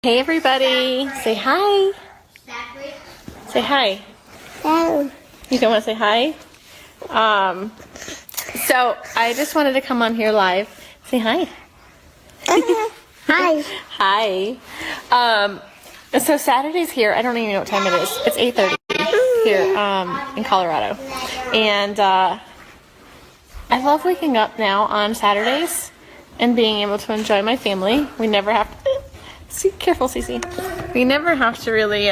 Hey everybody, say hi. Say hi. Oh. You don't want to say hi? So I just wanted to come on here live. Say hi. Hi. Hi. So Saturday's here. I don't even know what time it is. It's 8:30 here in Colorado. And I love waking up now on Saturdays and being able to enjoy my family. We never have to... Careful, Cece. We never have to really,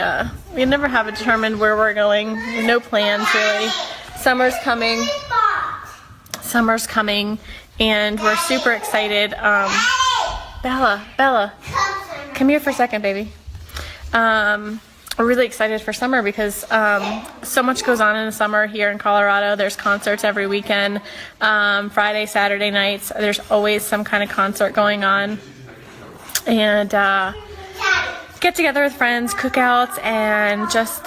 we never have it determined where we're going. No plans, really. Summer's coming. And we're super excited. Bella, come here for a second, baby. We're really excited for summer because so much goes on in the summer here in Colorado. There's concerts every weekend. Friday, Saturday nights. There's always some kind of concert going on. And get together with friends, cookouts, and just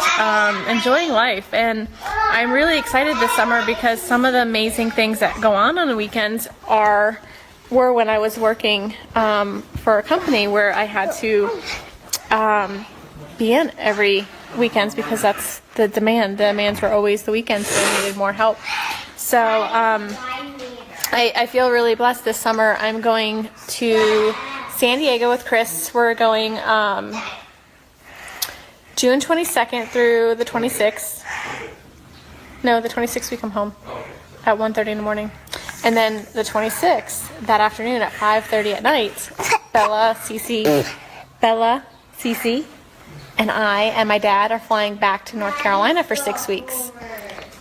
enjoying life. And I'm really excited this summer because some of the amazing things that go on the weekends were when I was working for a company where I had to be in every weekends because that's the demand. The demands were always the weekends, so I needed more help. So I feel really blessed this summer. I'm going to San Diego with Chris. We're going June 22nd through the 26th. No, the 26th we come home at 1:30 in the morning. And then the 26th, that afternoon at 5:30 at night, Bella, Cece, and I and my dad are flying back to North Carolina for 6 weeks.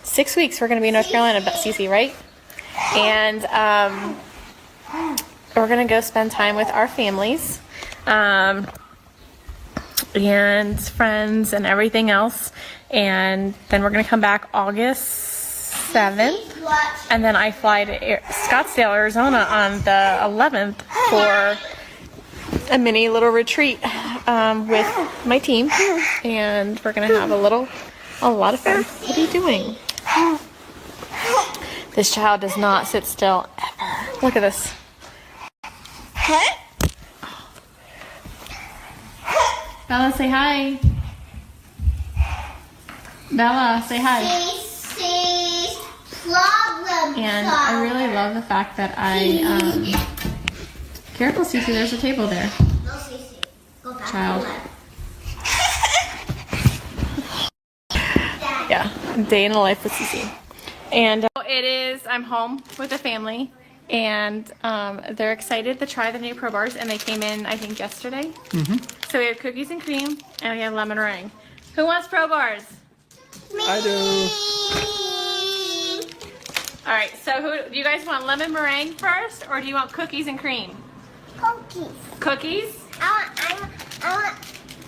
6 weeks we're going to be in North Carolina, Cece, right? And we're going to go spend time with our families and friends and everything else. And then we're going to come back August 7th. And then I fly to Scottsdale, Arizona on the 11th for a mini little retreat with my team. And we're going to have a lot of fun. What are you doing? This child does not sit still ever. Look at this. Bella, say hi. Bella, say hi. And I really love the fact that careful, Cece, there's a table there. Child. Yeah, day in the life with Cece. And I'm home with the family. And they're excited to try the new Pro Bars, and they came in, I think, yesterday. So we have cookies and cream, and we have lemon meringue. Who wants Pro Bars? I do. All right, so do you guys want lemon meringue first, or do you want cookies and cream? Cookies. Cookies? I want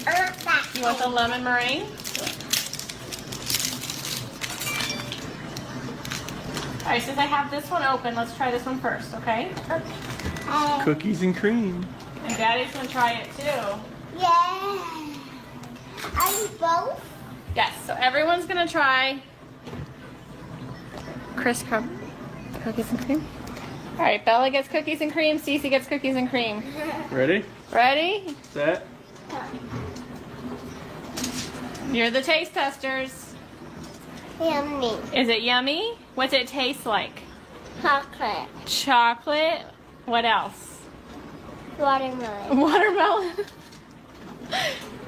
that. You want the lemon meringue? All right, since I have this one open, let's try this one first, okay? Cookies and cream. And Daddy's gonna try it too. Yeah. Are you both? Yes, so everyone's gonna try Crisp cookies and cream. All right, Bella gets cookies and cream, Cece gets cookies and cream. Ready? Ready? Set. You're the taste testers. Yummy. Is it yummy? What's it taste like? Chocolate. Chocolate. What else? Watermelon. Watermelon.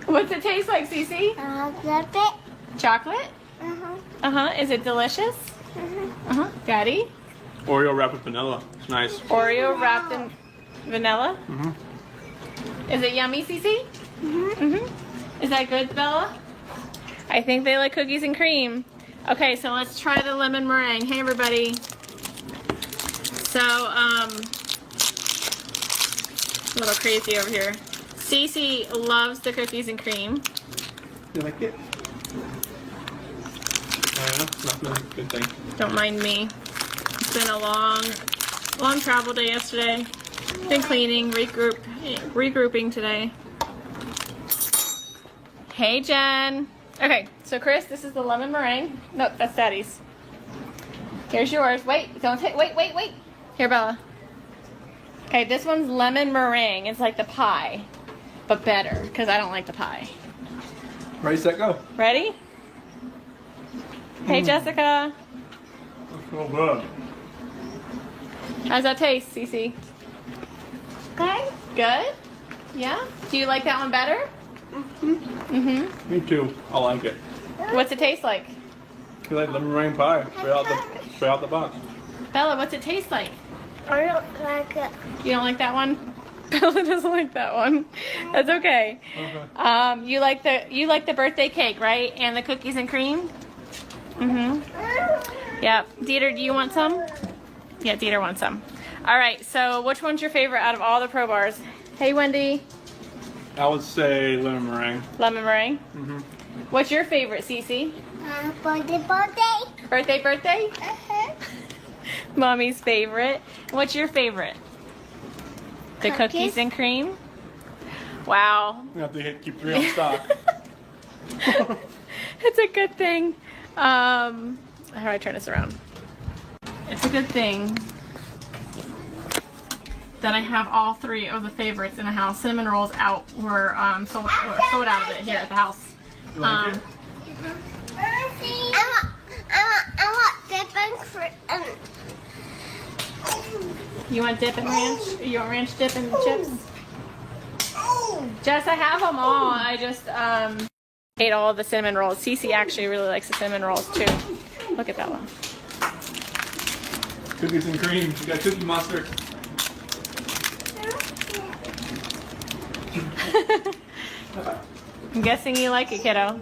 What's it taste like, Cece? The bit. Chocolate? Is it delicious? Daddy? Oreo wrapped with vanilla. It's nice. Oreo wrapped in vanilla? Is it yummy, Cece? Is that good, Bella? I think they like cookies and cream. Okay, so let's try the lemon meringue. Hey, everybody. So, a little crazy over here. Cece loves the cookies and cream. You like it? Not really good thing. Don't mind me. It's been a long travel day yesterday. Been cleaning, regrouping today. Hey, Jen. Okay, so Chris, this is the lemon meringue. No, that's Daddy's. Here's yours. Wait, don't take. Wait. Here, Bella. Okay, this one's lemon meringue. It's like the pie. but better because I don't like the pie. Ready, set, go. Ready? Hey, Jessica. That's so good. How's that taste, Cece? Good? Good? Yeah? Do you like that one better? Mm-hmm. Me too. I like it. What's it taste like? You like lemon meringue pie? Straight out the box. Bella, what's it taste like? I don't like it. You don't like that one? Bella doesn't like that one. That's okay. Okay. You like the birthday cake, right? And the cookies and cream? Mm-hmm. Yep. Dieter, do you want some? Yeah, Dieter wants some. All right, so which one's your favorite out of all the Pro Bars? Hey, Wendy. I would say lemon meringue. Lemon meringue. Mm-hmm. What's your favorite, Cece? Birthday. Birthday? Uh-huh. Mommy's favorite. What's your favorite? The cookies Cookies. and cream? Wow. You have to keep 3 on stock. It's a good thing. How do I turn this around? It's a good thing that I have all 3 of the favorites in the house. Cinnamon rolls were sold out of it here at the house. You like it? I want dip and You want dip and ranch? You want ranch dip and chips? Jess, I have them all. I just ate all of the cinnamon rolls. Cece actually really likes the cinnamon rolls too. Look at that one. Cookies and cream. You got Cookie Monster. I'm guessing you like it, kiddo.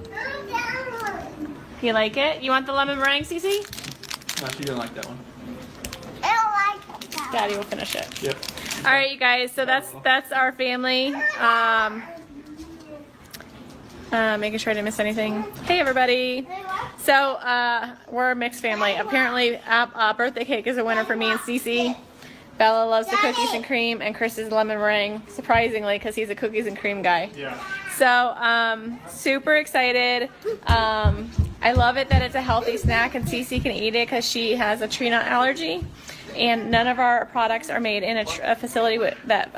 You like it? You want the lemon meringue, Cece? No, she didn't like that one. I don't like that. Daddy will finish it. Yep. All right, you guys. So that's our family. Making sure I didn't miss anything. Hey, everybody. So we're a mixed family. Apparently, birthday cake is a winner for me and Cece. Bella loves the cookies and cream, and Chris is lemon meringue. Surprisingly, because he's a cookies and cream guy. Yeah. So super excited. I love it that it's a healthy snack, and Cece can eat it because she has a tree nut allergy, and none of our products are made in a facility that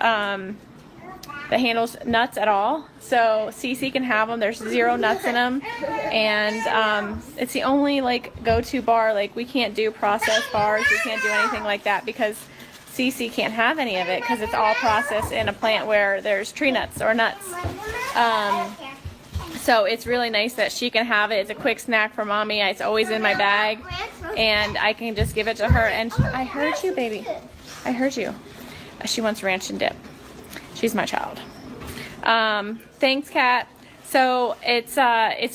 handles nuts at all. So Cece can have them. There's 0 nuts in them, and it's the only go-to bar. We can't do processed bars. We can't do anything like that because Cece can't have any of it because it's all processed in a plant where there's tree nuts or nuts. So it's really nice that she can have it. It's a quick snack for mommy. It's always in my bag, and I can just give it to her. And I heard you, baby. I heard you. She wants ranch and dip. She's my child. Thanks, Kat. So it's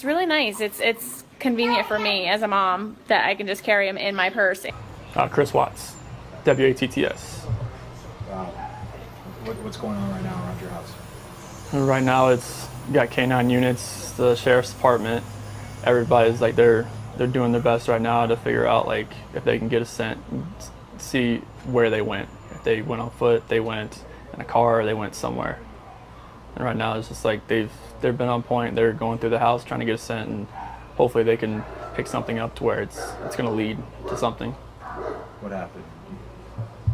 really nice. It's convenient for me as a mom that I can just carry them in my purse. Chris Watts, WATTS. Wow. What's going on right now around your house? Right now, it's got K9 units, the sheriff's department. Everybody's they're doing their best right now to figure out if they can get a scent, see where they went. If they went on foot, they went in a car, or they went somewhere. And right now, it's just they've been on point. They're going through the house trying to get a scent, and hopefully they can pick something up to where it's going to lead to something. What happened?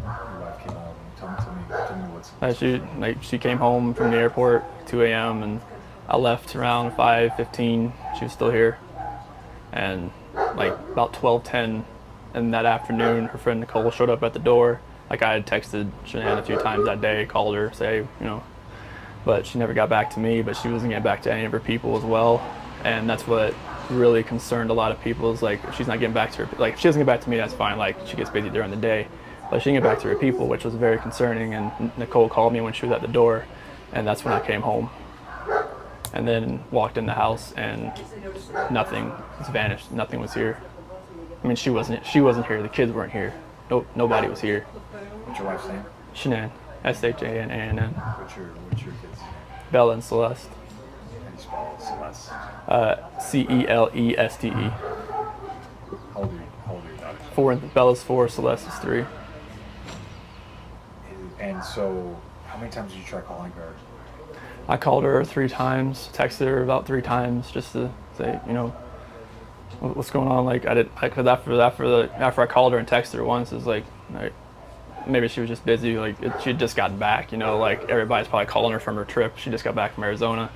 Your wife came home. Tell me what's. She came home from the airport 2 a.m. and I left around 5:15. She was still here, and about 12:10 in that afternoon, her friend Nicole showed up at the door. I had texted Shanann a few times that day, called her, say but she never got back to me. But she wasn't getting back to any of her people as well, and that's what really concerned a lot of people. Is if she's not getting back to her, if she doesn't get back to me, that's fine. She gets busy during the day. But she didn't get back to her people, which was very concerning. And Nicole called me when she was at the door, and that's when I came home. And then walked in the house, and nothing was vanished. Nothing was here. I mean, she wasn't here. The kids weren't here. Nobody was here. What's your wife's name? Shanann, SHANANN. What's your kids? Bella and Celeste. How do you spell it? Celeste. CELESTE. How old are your daughters? 4. Bella's 4. Celeste is 3. And so, how many times did you try calling her? I called her 3 times, texted her about 3 times just to say, what's going on. After I called her and texted her once, it's maybe she was just busy. Like she just got back, you know, like everybody's probably calling her from her trip. She just got back from Arizona.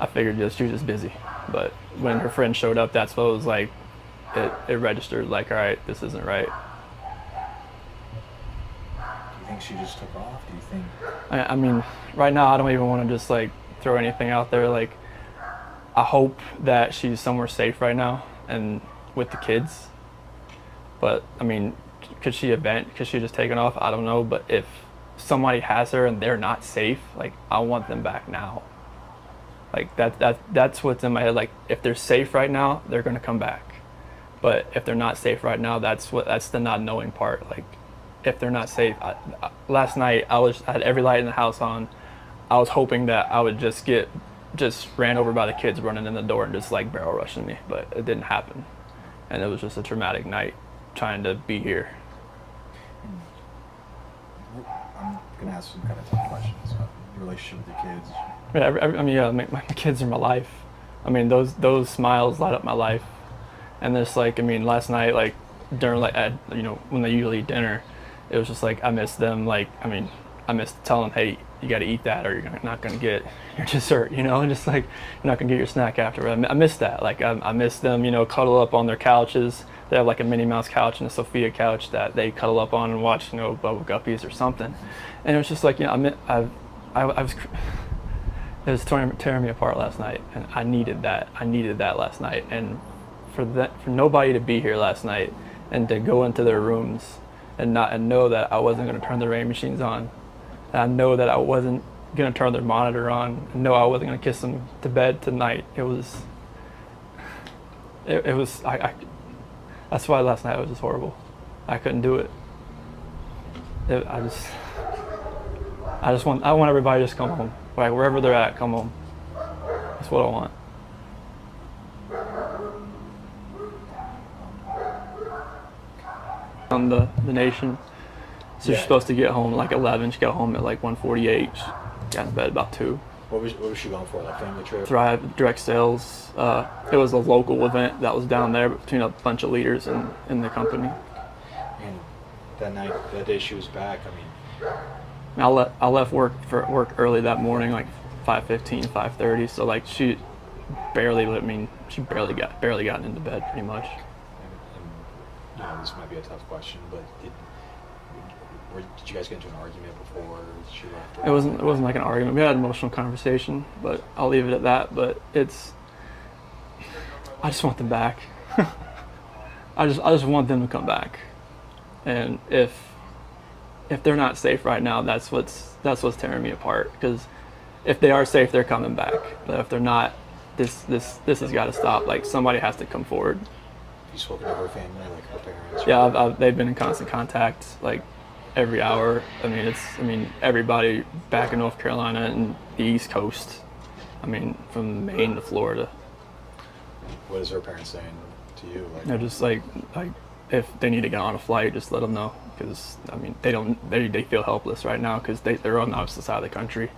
I figured just she was just busy. But when her friend showed up, that's what it was like. It registered like, all right, this isn't right. Do you think she just took off? Do you think? I mean, right now I don't even want to just like throw anything out there. Like, I hope that she's somewhere safe right now and with the kids. But I mean, could she just taken off? I don't know. But if somebody has her and they're not safe, like I want them back now. Like that's what's in my head. Like if they're safe right now, they're gonna come back. But if they're not safe right now, that's the not knowing part. Like if they're not safe, last night I had every light in the house on. I was hoping that I would just ran over by the kids running in the door and just like barrel rushing me, but it didn't happen. And it was just a traumatic night trying to be here. I'm gonna ask some kind of tough questions about your relationship with your kids. Yeah, I mean, yeah, my kids are my life. I mean, those smiles light up my life. And just like, I mean, last night, like during like you know, when they usually eat dinner, it was just like I miss them. Like, I mean, I miss telling them, hey, you got to eat that, or you're not gonna get your dessert, you know, and just like you're not gonna get your snack after. I miss that. Like I miss them, you know, cuddle up on their couches. They have like a Minnie Mouse couch and a Sophia couch that they cuddle up on and watch, you know, Bubble Guppies or something. And it was just like, you know, it was tearing me apart last night, and I needed that. I needed that last night, and for nobody to be here last night and to go into their rooms and know that I wasn't going to turn the rain machines on, and I know that I wasn't going to turn their monitor on, and know I wasn't going to kiss them to bed tonight. It was that's why last night was just horrible. I couldn't do it. I want everybody to just come home. Like wherever they're at, come home. That's what I want. On the nation. So she's supposed to get home at like 11. She got home at like 1:48. She got in bed about 2. What was she going for? Like family trip? Thrive Direct Sales. It was a local event that was down there between a bunch of leaders in the company. And that day she was back, I mean, I left work early that morning, like 5:15, 5:30. So like she barely gotten into bed pretty much. and you know, this might be a tough question, but did you guys get into an argument before she left? It wasn't like an argument. We had an emotional conversation, but I'll leave it at that. But I just want them back. I just want them to come back. And if they're not safe right now, that's what's tearing me apart. Because if they are safe, they're coming back. But if they're not, this has got to stop. Like somebody has to come forward. You spoken to her family, like her parents? Yeah, they've been in constant contact, like every hour. I mean, everybody back in North Carolina and the East Coast. I mean, from Maine to Florida. What is her parents saying to you? Like, They're just like if they need to get on a flight, just let them know. Because I mean, they feel helpless right now because they're on the opposite side of the country.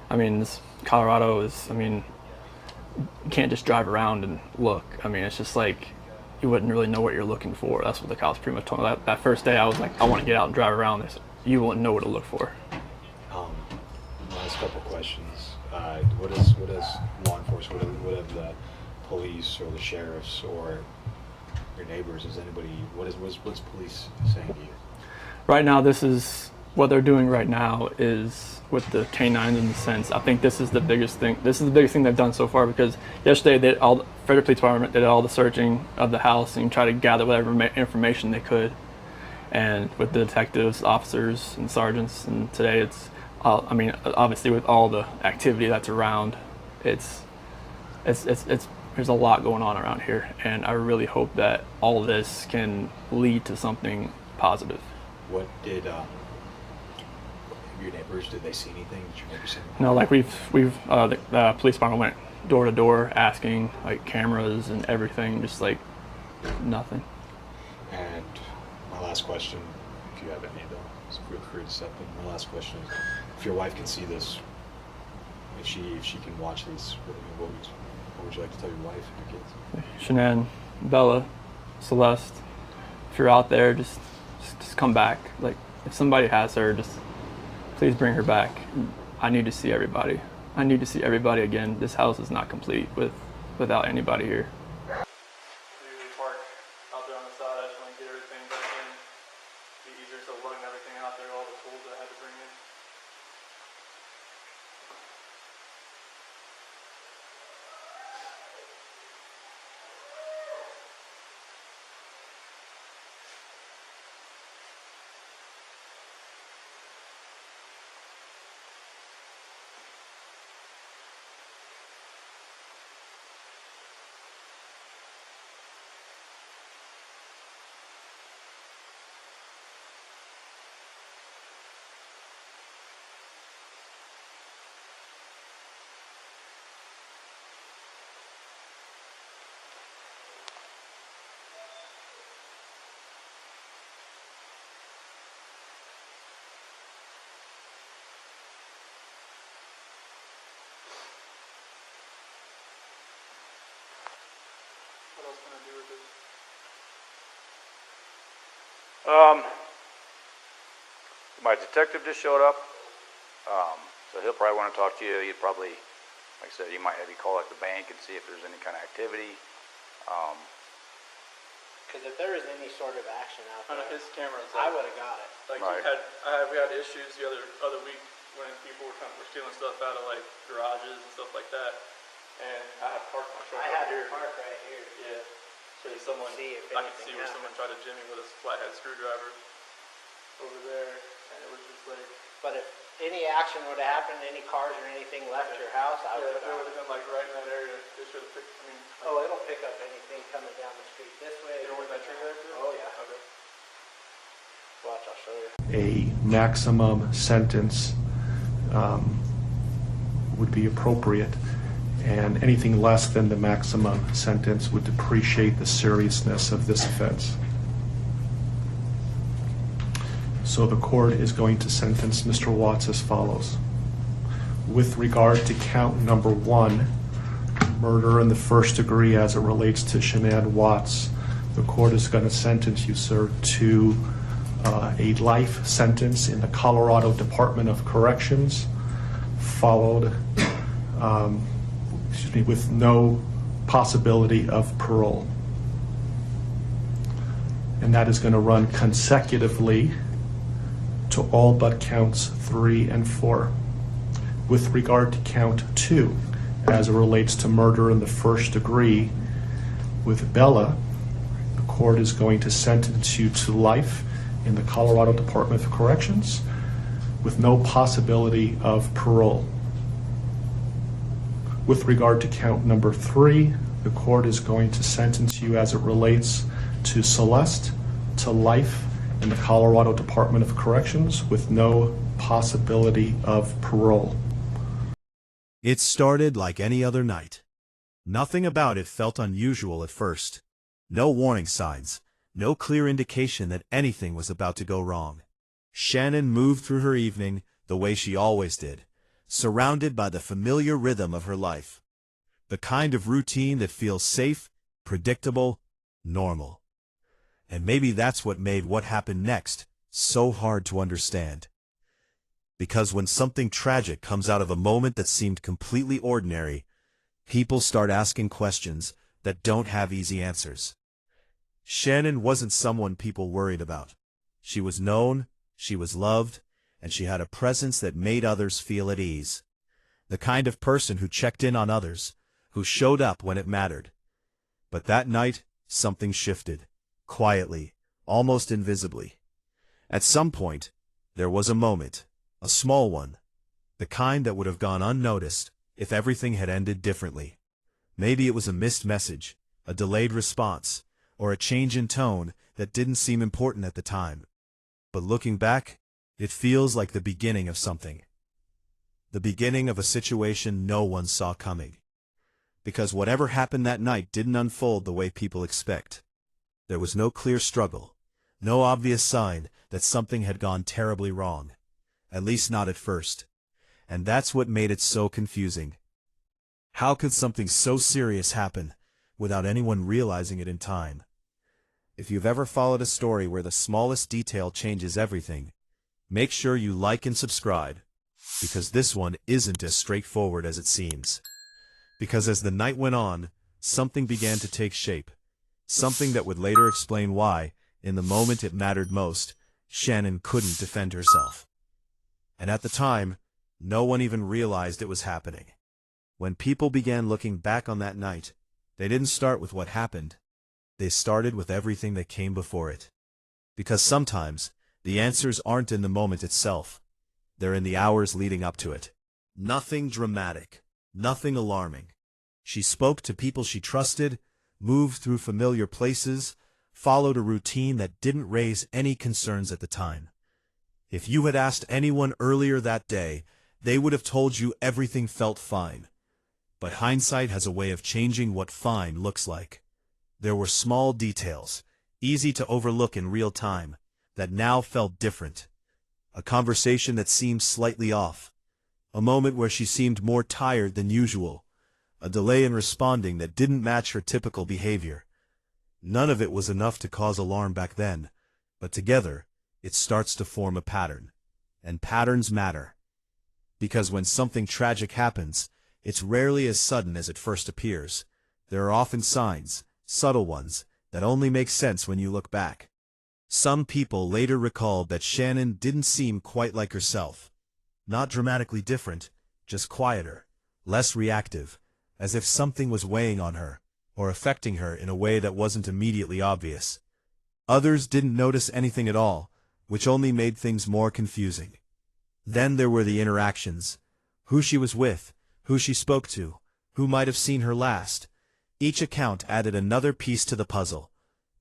I mean, Colorado is. I mean, you can't just drive around and look. I mean, it's just like you wouldn't really know what you're looking for. That's what the cops pretty much told me. That first day, I was like, I want to get out and drive around. They said, you wouldn't know what to look for. Last couple questions. What is law enforcement? What have the police or the sheriffs or your neighbors? What's police saying to you? Right now, this is what they're doing right now is with the canines in the sense. I think this is the biggest thing. This is the biggest thing they've done so far because yesterday Frederick Police Department did all the searching of the house and tried to gather whatever information they could. And with the detectives, officers, and sergeants, and today it's, I mean, obviously with all the activity that's around, there's a lot going on around here, and I really hope that all of this can lead to something positive. What did your neighbors? Did they see anything? Did your neighbors see anything? No, like the police department went door to door asking, like cameras and everything, just like nothing. And my last question, if you have any of them, feel free to step in. My last question is, if your wife can see this, if she can watch these, what would you like to tell your wife and your kids? Shanann, Bella, Celeste, if you're out there, just just come back. Like, if somebody has her, just please bring her back. I need to see everybody. I need to see everybody again. This house is not complete without anybody here. We usually park out there on the side. I just want to get everything back in. Be easier, so lugging everything out there, all the tools that I had to bring in. What else can I do with this? My detective just showed up, so he'll probably want to talk to you. He'd probably, like I said, he might have you call at the bank and see if there's any kind of activity. Because if there is any sort of action out I know there, his camera's I would have got it. like Right. we had issues the other week when people were stealing stuff out of like garages and stuff like that, and I had parked my truck I right had here. to park right here. Yeah. So someone, See if I could anything see where happened. someone tried to jimmy with a flathead screwdriver over there, and it was just like, But if any action would have happened, any cars or anything left your house, I would yeah, have if it got would it. have been like right in that area, they should have picked. I mean, Oh, it'll pick up anything coming down the street this way. you know where that tree there too? Oh, yeah. Okay. Watch, I'll show you. A maximum sentence would be appropriate, and anything less than the maximum sentence would depreciate the seriousness of this offense. So the court is going to sentence Mr. Watts as follows. With regard to count number 1, murder in the first degree as it relates to Shanann Watts, the court is going to sentence you, sir, to a life sentence in the Colorado Department of Corrections, followed, with no possibility of parole. And that is going to run consecutively to all but counts 3 and 4. With regard to count 2, as it relates to murder in the first degree with Bella, the court is going to sentence you to life in the Colorado Department of Corrections with no possibility of parole. With regard to count number 3, the court is going to sentence you as it relates to Celeste to life in the Colorado Department of Corrections with no possibility of parole. It started like any other night. Nothing about it felt unusual at first. No warning signs, no clear indication that anything was about to go wrong. Shannon moved through her evening the way she always did, surrounded by the familiar rhythm of her life. The kind of routine that feels safe, predictable, normal. And maybe that's what made what happened next so hard to understand. Because when something tragic comes out of a moment that seemed completely ordinary, people start asking questions that don't have easy answers. Shannon wasn't someone people worried about. She was known, she was loved, and she had a presence that made others feel at ease. The kind of person who checked in on others, who showed up when it mattered. But that night, something shifted, quietly, almost invisibly. At some point, there was a moment, a small one, the kind that would have gone unnoticed if everything had ended differently. Maybe it was a missed message, a delayed response, or a change in tone that didn't seem important at the time. But looking back, it feels like the beginning of something. The beginning of a situation no one saw coming. Because whatever happened that night didn't unfold the way people expect. There was no clear struggle, no obvious sign that something had gone terribly wrong. At least not at first. And that's what made it so confusing. How could something so serious happen without anyone realizing it in time? If you've ever followed a story where the smallest detail changes everything, make sure you like and subscribe, because this one isn't as straightforward as it seems. Because as the night went on, something began to take shape. Something that would later explain why, in the moment it mattered most, Shannon couldn't defend herself. And at the time, no one even realized it was happening. When people began looking back on that night, they didn't start with what happened. They started with everything that came before it. Because sometimes, the answers aren't in the moment itself. They're in the hours leading up to it. Nothing dramatic. Nothing alarming. She spoke to people she trusted, moved through familiar places, followed a routine that didn't raise any concerns at the time. If you had asked anyone earlier that day, they would have told you everything felt fine. But hindsight has a way of changing what fine looks like. There were small details, easy to overlook in real time, that now felt different. A conversation that seemed slightly off. A moment where she seemed more tired than usual. A delay in responding that didn't match her typical behavior. None of it was enough to cause alarm back then, but together, it starts to form a pattern. And patterns matter. Because when something tragic happens, it's rarely as sudden as it first appears. There are often signs, subtle ones, that only make sense when you look back. Some people later recalled that Shannon didn't seem quite like herself. Not dramatically different, just quieter, less reactive, as if something was weighing on her, or affecting her in a way that wasn't immediately obvious. Others didn't notice anything at all, which only made things more confusing. Then there were the interactions. Who she was with, who she spoke to, who might have seen her last. Each account added another piece to the puzzle,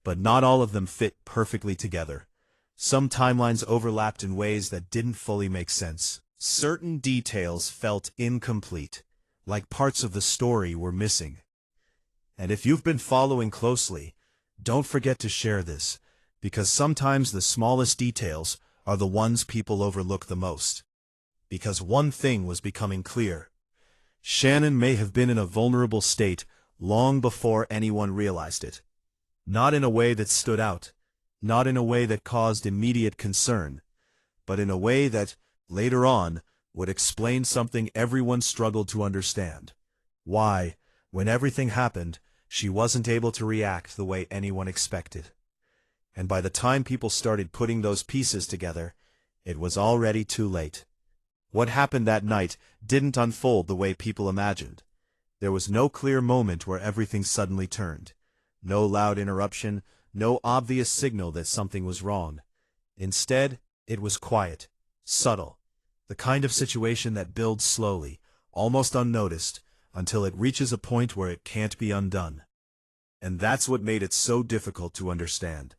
but not all of them fit perfectly together. Some timelines overlapped in ways that didn't fully make sense. Certain details felt incomplete, like parts of the story were missing. And if you've been following closely, don't forget to share this, because sometimes the smallest details are the ones people overlook the most. Because one thing was becoming clear. Shannon may have been in a vulnerable state long before anyone realized it. Not in a way that stood out, not in a way that caused immediate concern, but in a way that, later on, would explain something everyone struggled to understand. Why, when everything happened, she wasn't able to react the way anyone expected. And by the time people started putting those pieces together, it was already too late. What happened that night didn't unfold the way people imagined. There was no clear moment where everything suddenly turned. No loud interruption, no obvious signal that something was wrong. Instead, it was quiet, subtle, the kind of situation that builds slowly, almost unnoticed, until it reaches a point where it can't be undone. And that's what made it so difficult to understand.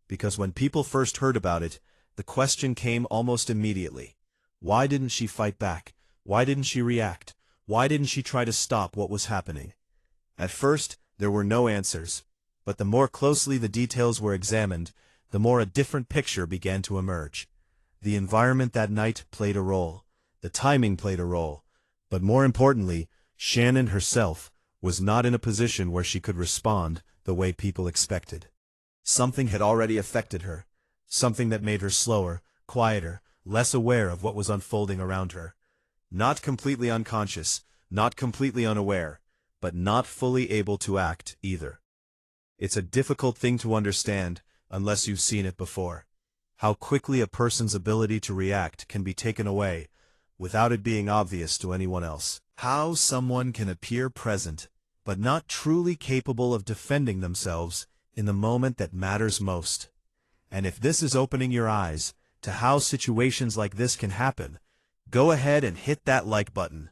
Because when people first heard about it, the question came almost immediately. Why didn't she fight back? Why didn't she react? Why didn't she try to stop what was happening? At first, there were no answers, but the more closely the details were examined, the more a different picture began to emerge. The environment that night played a role. The timing played a role. But more importantly, Shannon herself was not in a position where she could respond the way people expected. Something had already affected her, something that made her slower, quieter, less aware of what was unfolding around her. Not completely unconscious, not completely unaware, but not fully able to act either. It's a difficult thing to understand unless you've seen it before. How quickly a person's ability to react can be taken away without it being obvious to anyone else. How someone can appear present, but not truly capable of defending themselves in the moment that matters most. And if this is opening your eyes to how situations like this can happen, go ahead and hit that like button,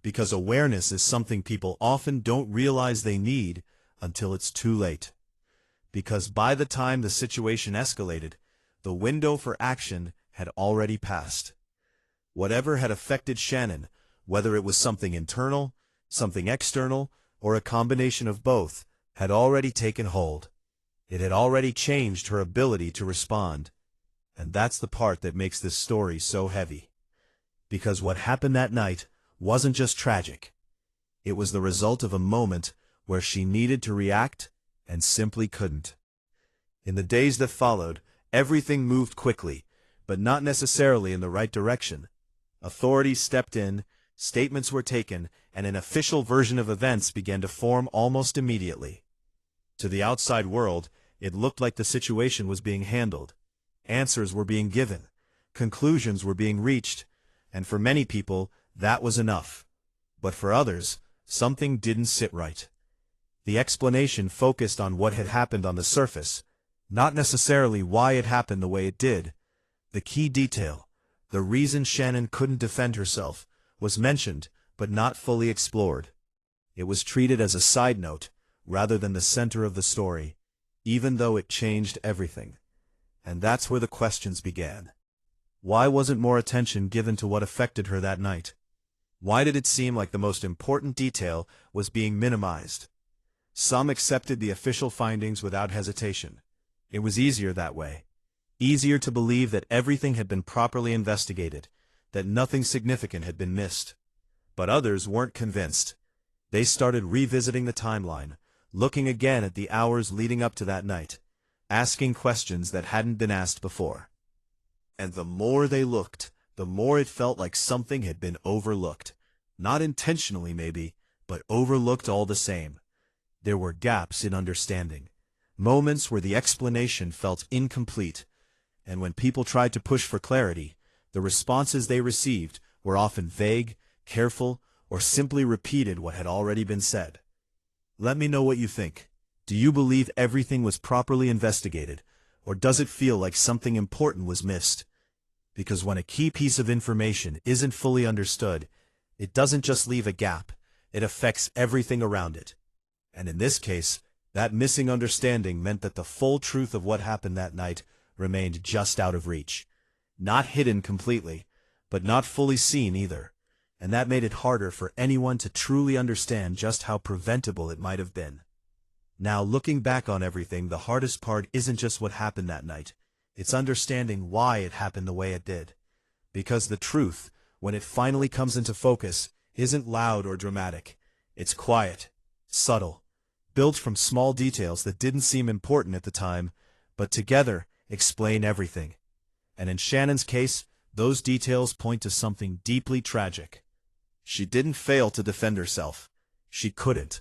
because awareness is something people often don't realize they need until it's too late. Because by the time the situation escalated, the window for action had already passed. Whatever had affected Shannon, whether it was something internal, something external, or a combination of both, had already taken hold. It had already changed her ability to respond. And that's the part that makes this story so heavy. Because what happened that night wasn't just tragic. It was the result of a moment where she needed to react and simply couldn't. In the days that followed, everything moved quickly, but not necessarily in the right direction. Authorities stepped in, statements were taken, and an official version of events began to form almost immediately. To the outside world, it looked like the situation was being handled. Answers were being given, conclusions were being reached, and for many people, that was enough. But for others, something didn't sit right. The explanation focused on what had happened on the surface, not necessarily why it happened the way it did. The key detail, the reason Shannon couldn't defend herself, was mentioned, but not fully explored. It was treated as a side note, rather than the center of the story, even though it changed everything. And that's where the questions began. Why wasn't more attention given to what affected her that night? Why did it seem like the most important detail was being minimized? Some accepted the official findings without hesitation. It was easier that way. Easier to believe that everything had been properly investigated, that nothing significant had been missed. But others weren't convinced. They started revisiting the timeline, looking again at the hours leading up to that night, asking questions that hadn't been asked before. And the more they looked, the more it felt like something had been overlooked. Not intentionally, maybe, but overlooked all the same. There were gaps in understanding, moments where the explanation felt incomplete, and when people tried to push for clarity, the responses they received were often vague, careful, or simply repeated what had already been said. Let me know what you think. Do you believe everything was properly investigated, or does it feel like something important was missed? Because when a key piece of information isn't fully understood, it doesn't just leave a gap, it affects everything around it. And in this case, that missing understanding meant that the full truth of what happened that night remained just out of reach. Not hidden completely, but not fully seen either. And that made it harder for anyone to truly understand just how preventable it might have been. Now, looking back on everything, the hardest part isn't just what happened that night. It's understanding why it happened the way it did. Because the truth, when it finally comes into focus, isn't loud or dramatic. It's quiet, subtle, built from small details that didn't seem important at the time, but together explain everything. And in Shannon's case, those details point to something deeply tragic. She didn't fail to defend herself. She couldn't.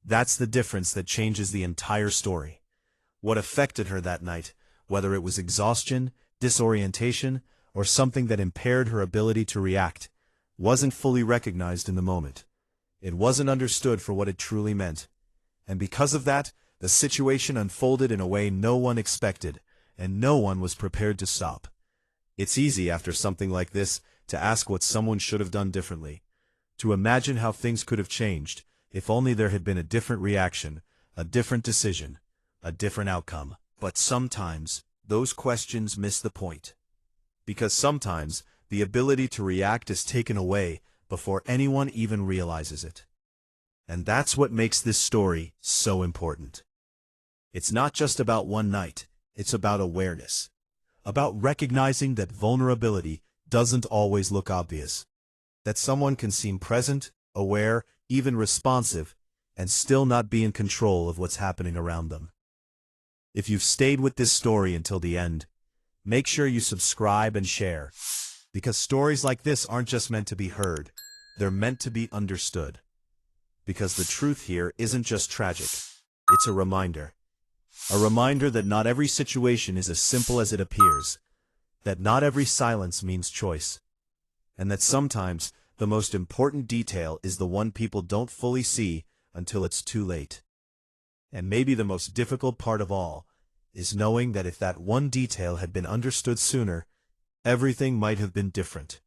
That's the difference that changes the entire story. What affected her that night, whether it was exhaustion, disorientation, or something that impaired her ability to react, wasn't fully recognized in the moment. It wasn't understood for what it truly meant. And because of that, the situation unfolded in a way no one expected, and no one was prepared to stop. It's easy after something like this to ask what someone should have done differently, to imagine how things could have changed if only there had been a different reaction, a different decision, a different outcome. But sometimes, those questions miss the point. Because sometimes, the ability to react is taken away before anyone even realizes it. And that's what makes this story so important. It's not just about one night, it's about awareness. About recognizing that vulnerability doesn't always look obvious. That someone can seem present, aware, even responsive, and still not be in control of what's happening around them. If you've stayed with this story until the end, make sure you subscribe and share, because stories like this aren't just meant to be heard, they're meant to be understood. Because the truth here isn't just tragic, it's a reminder. A reminder that not every situation is as simple as it appears, that not every silence means choice, and that sometimes the most important detail is the one people don't fully see until it's too late. And maybe the most difficult part of all is knowing that if that one detail had been understood sooner, everything might have been different.